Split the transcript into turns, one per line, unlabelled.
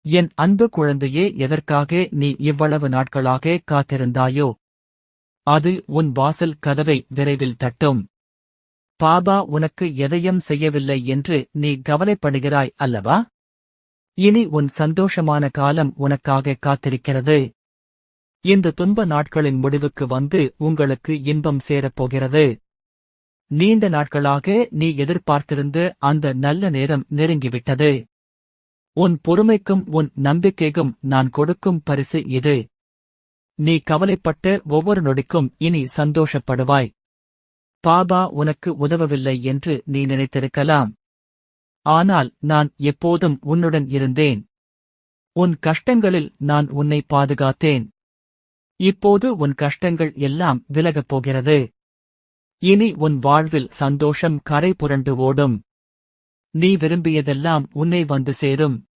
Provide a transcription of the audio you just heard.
என் அன்பு குழந்தையே, எதற்காக நீ இவ்வளவு நாட்களாக காத்திருந்தாயோ? அது உன் வாசல் கதவை விரைவில் தட்டும். பாபா உனக்கு எதையும் செய்யவில்லை என்று நீ கவலைப்படுகிறாய் அல்லவா? இனி உன் சந்தோஷமான காலம் உனக்காக காத்திருக்கிறது. இந்த துன்ப நாட்களின் முடிவுக்கு வந்து உங்களுக்கு இன்பம் சேரப்போகிறது. நீண்ட நாட்களாக நீ எதிர்பார்த்திருந்த அந்த நல்ல நேரம் நெருங்கிவிட்டது. உன் பொறுமைக்கும் உன் நம்பிக்கைக்கும் நான் கொடுக்கும் பரிசு இது. நீ கவலைப்பட்ட ஒவ்வொரு நொடிக்கும் இனி சந்தோஷப்படுவாய். பாபா உனக்கு உதவவில்லை என்று நீ நினைத்திருக்கலாம். ஆனால் நான் எப்போதும் உன்னுடன் இருந்தேன். உன் கஷ்டங்களில் நான் உன்னை பாதுகாத்தேன். இப்போது உன் கஷ்டங்கள் எல்லாம் விலகப் போகிறது. இனி உன் வாழ்வில் சந்தோஷம் கரை புரண்டு ஓடும். நீ விரும்பியதெல்லாம் உன்னை வந்து சேரும்.